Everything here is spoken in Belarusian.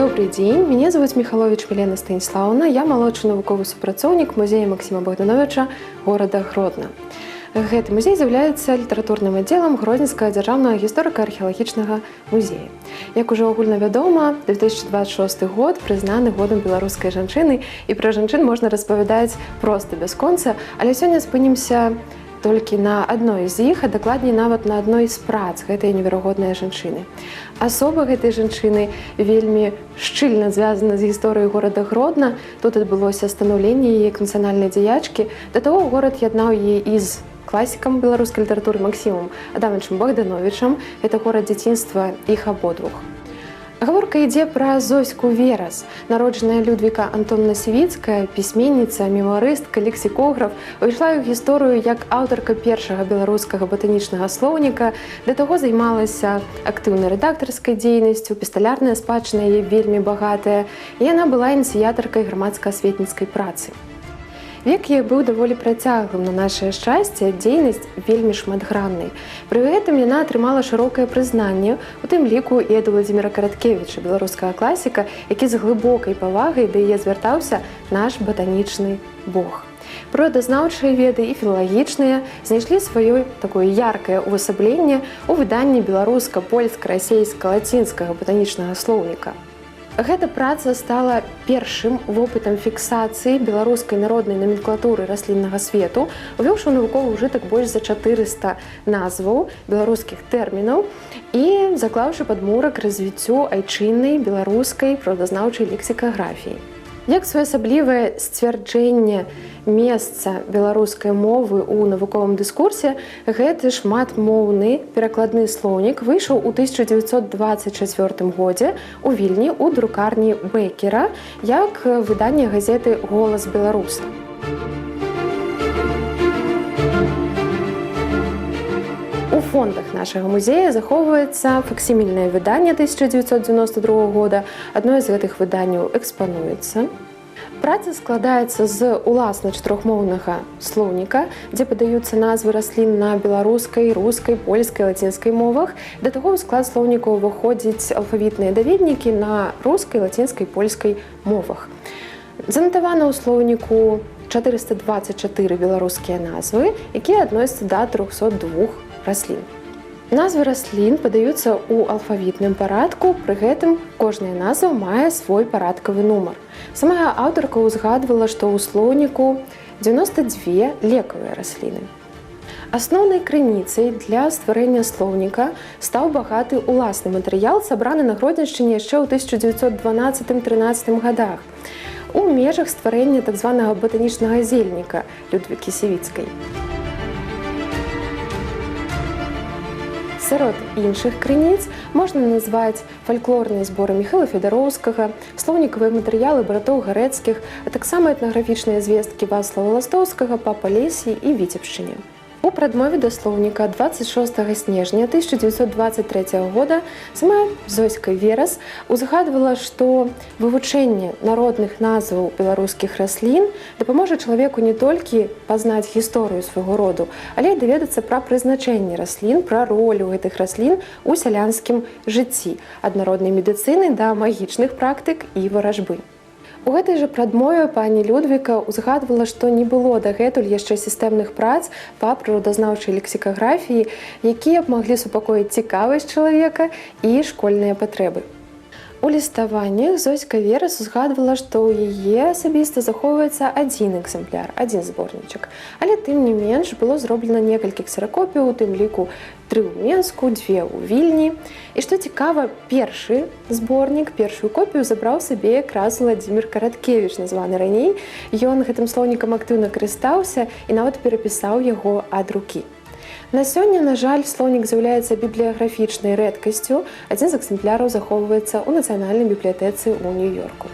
Добрый день, меня зовут Михалович Мілена Станіслаўна, я малодшы навуковы супрацоўнік музея Максіма Богдановича горада Гродна. Гэты музей з'яўляецца літаратурным аддзелам Гродзенскага дзяржаўнага гісторыка-археалагічнага музея. Як ужо агульнавядома, 2026 год прызнаны годам беларускай жанчыны, і пра жанчын можна распавядаць проста бясконца, але сёння спынімся толькі на адной з іх, а дакладней нават на адной з прац гэтай неверагоднай жанчыны. Асоба гэтай жанчыны вельмі шчыльна звязана з гісторыяй горада Гродна. Тут адбылося станаўленне яе як нацыянальнай дзеячкі. Да таго горад яднаў яе і з класікам беларускай літаратуры Максімам Адамавічам Богдановичам. Гэта горад дзяцінства іх абодвух. Гаворка ідзе пра Зоську Верас, народжаная Людвіка Антонна Сівіцкая, пісьменніца, мемуарыстка, лексікограф, увайшла ў гісторыю як аўтарка першага беларускага батанічнага слоўніка, да таго займалася актыўнай рэдактарскай дзейнасцю, эпісталярная спадчына яе вельмі багатая, і яна была ініцыятаркай грамадска-асветніцкай працы. Век яе быў даволі працяглым на нашае шчасце, дзейнасць вельмі шматграннай. Пры гэтым яна атрымала шырокае прызнанне, у тым ліку і ад Владзіміра Караткевіча, беларускага класіка, які з глыбокай павагай да яе звяртаўся наш батанічны бог. Прыродазнаўчыя веды і філалагічныя знайшлі сваё такое яркае ўвасабленне ў выданні беларуска-польска-расейска-лацінскага батанічнага слоўніка. Гэта праца стала першым вопытам фіксацыі беларускай народнай наменклатуры расліннага свету, увёўшы ў навуковы ўжытак больш за 400 назваў беларускіх тэрмінаў і заклаўшы падмурак развіццю айчыннай беларускай прыродазнаўчай лексікаграфіі. Як своеасаблівае сцвярджэнне месца беларускай мовы ў навуковым дыскурсе, гэты шматмоўны перакладны слоўнік выйшаў у 1924 годзе ў Вільні ў друкарні Беккера як выданне газеты «Голас беларуса». У фондах нашага музея захоўваецца факсімільнае выданне 1992 года. Адно з гэтых выданняў экспануецца. Праца складаецца з уласна чатырохмоўнага слоўніка, дзе падаюцца назвы раслін на беларускай, рускай, польскай, лацінскай мовах. Да таго ў склад слоўніка ўваходзяць алфавітныя даведнікі на рускай, лацінскай, польскай мовах. Занатавана ў слоўніку 424 беларускія назвы, якія адносяцца да 302 раслін. Назвы раслін падаюцца ў алфавітным парадку, пры гэтым кожная назва мае свой парадкавы нумар. Самая аўтарка ўзгадвала, што ў слоўніку 92 лекавыя расліны. Асноўнай крыніцай для стварэння слоўніка стаў багаты ўласны матэрыял, сабраны на Гродзеншчыне яшчэ ў 1912-13 гадах у межах стварэння так званага батанічнага зельніка Людвікі Сівіцкай. Сярод іншых крыніц можна назваць фальклорныя зборы Міхаіла Федароўскага, слоўнікавыя матэрыялы братоў Гарэцкіх, а таксама этнаграфічныя звесткі Вацлава Ластоўскага па Палесе і Віцебшчыне. У прадмове да слоўніка 26 снежня 1923 года сама Зоська Верас узгадвала, што вывучэнне народных назваў беларускіх раслін дапаможа чалавеку не толькі пазнаць гісторыю свайго роду, але і даведацца пра прызначэнне раслін, пра ролю гэтых раслін у сялянскім жыцці, ад народнай медыцыны да магічных практык і варажбы. У гэтай жа прадмове пані Людвіка ўзгадвала, што не было дагэтуль яшчэ сістэмных прац па прыродазнаўчай лексікаграфіі, якія б маглі супакоіць цікавасць чалавека і школьныя патрэбы. У ліставаннях Зоська Верас узгадвала, што ў яе асабіста захоўваецца адзін экземпляр, адзін зборнічак. Але тым не менш было зроблена некалькі ксеракопіяў, у тым ліку 3 ў Менску, 2 ў Вільні. І што цікава, першы зборнік, першую копію забраў сабе якраз Владзімір Караткевіч, названы раней. Ён гэтым слоўнікам актыўна карыстаўся і нават перапісаў яго ад рукі. На сёння, на жаль, слоўнік з'яўляецца бібліяграфічнай рэдкасцю. Адзін з экземпляраў захоўваецца ў Нацыянальнай бібліятэцы ў Нью-Йорку.